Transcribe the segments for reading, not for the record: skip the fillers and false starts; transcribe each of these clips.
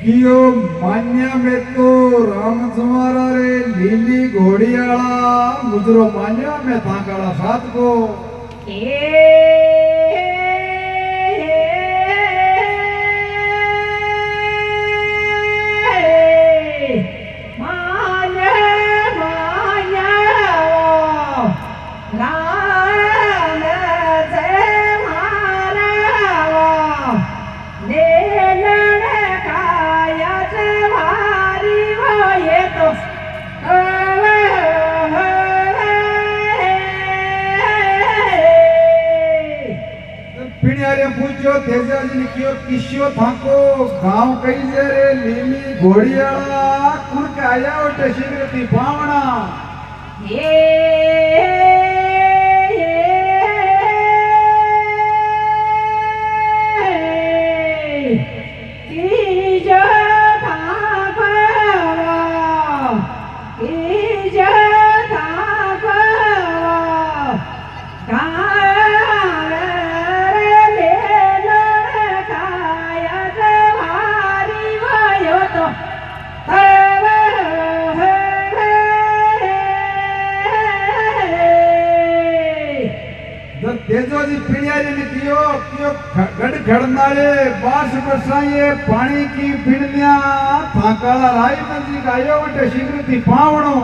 कियो मान्या में तो राम तुम्हारा रे लीली घोड़ियाला मुजरो मान्या में थाकाला साथ को पूछो तेजाजी ने कियो किस्यो थाको गांव कई जे रे लीली घोड़ियाला कुण के आया ओटे शीघ्रती पावणा तेजोजी पिणियारी ने कियो कियो गड़ खड़नाले बास बसाये पानी की पिणिया थाकाला राई मंजी गायो वटे शीघ्रती पावणो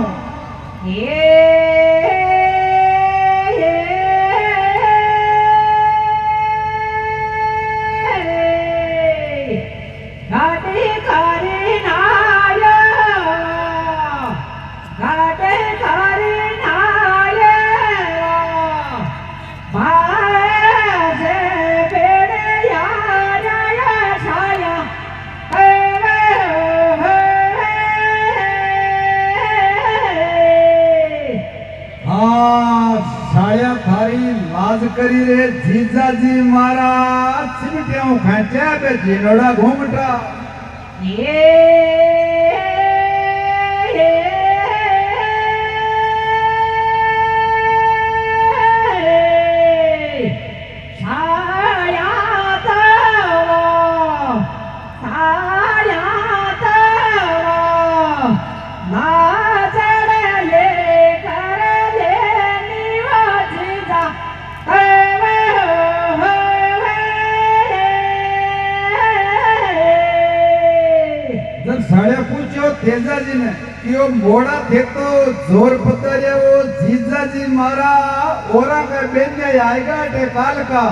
घाटे करे नाया घाटे करे करी रे जीजाजी मारा चिमटियां खाचा पे जीनोड़ा घूमटा साड़े पूछो तेजाजी ने कियो मोड़ा थे तो जोर पतरिया वो जीजाजी मारा ओरा का बेन्या आएगा टे काल का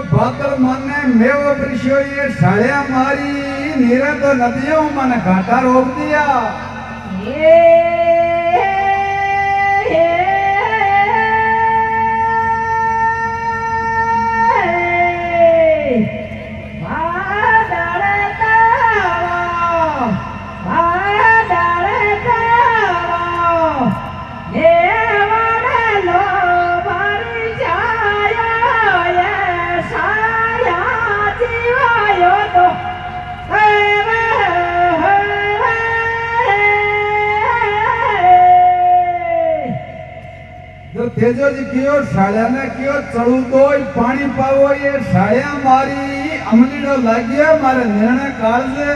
बादल माने मेवो वृक्षो ये साड़िया मारी नीरे तो नदियों माने घाटा रोक दिया तेजो जी कियो साड़िया ने कियो चलू तो पानी पावो ये साड़िया मारी अमलीडो लागिया मारे निर्णय काल से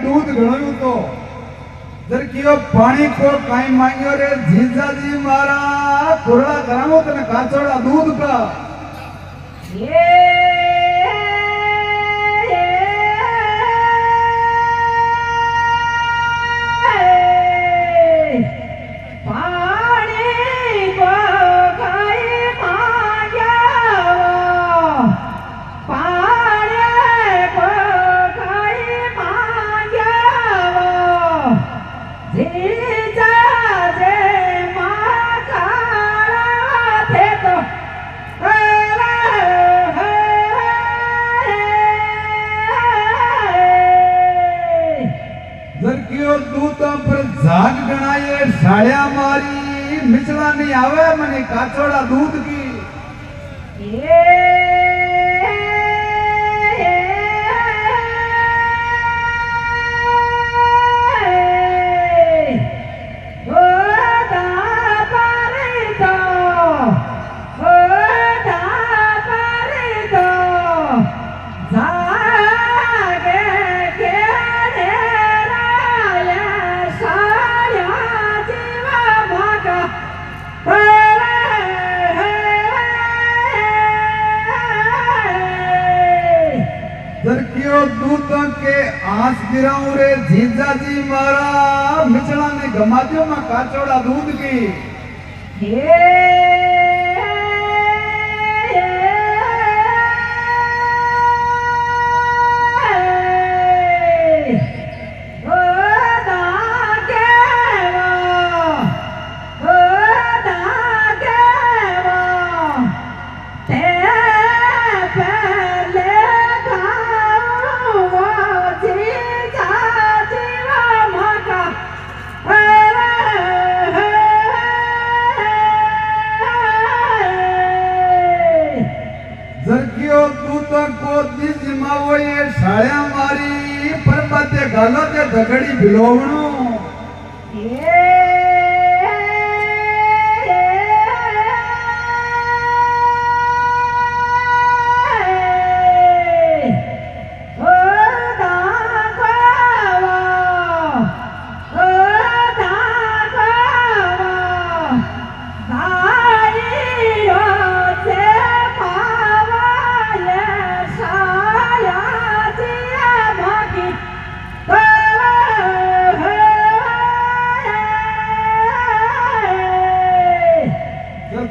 दूध घणो तो जरकियो पानी को काई मांगियो रे जीजा जी मारा कुरड़ा करामो तने काचोड़ा दूध का झाग गणाये साड़िया मारी मिचड़ा नहीं आवे मने काचोड़ा दूध की दूतों के आस गिराऊं रे जीजा जी मारा मिचड़ा ने गमा दियो मैं काचोड़ा दूध की साड़िया मारी परबते गालो ते दगड़ी बिलोवणो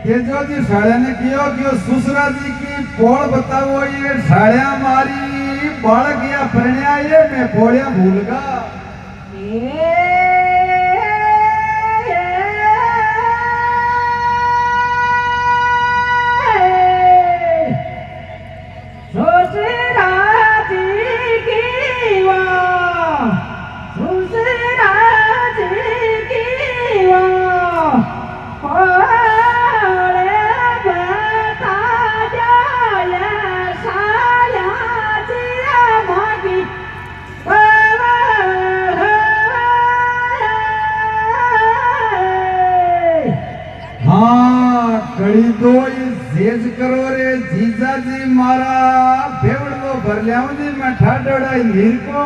तेजो जी साड़िया ने कियो सुसरा जी की पोल बतावो ये साड़िया मारी बालक या प्रणया ये मैं पोलिया भूल गा दो जेज करो रे जीजा जी मारा भेवड़ो भर लियाऊं जी मैं ठाडोड़ा हीर को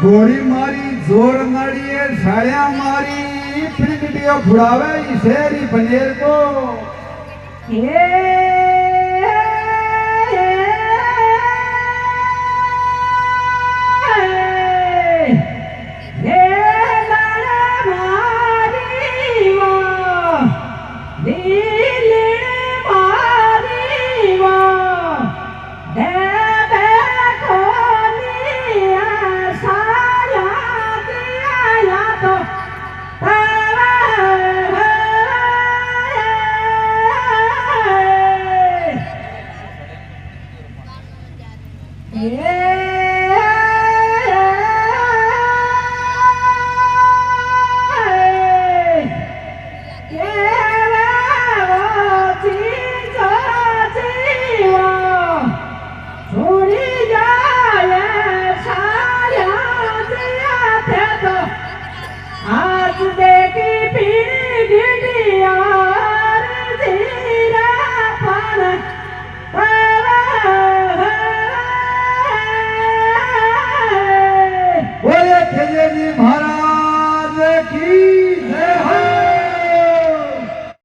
गोली मारी जोर नड़िए साड़िया मारी फिर फुड़ावे शेरी बनेर को Yeah.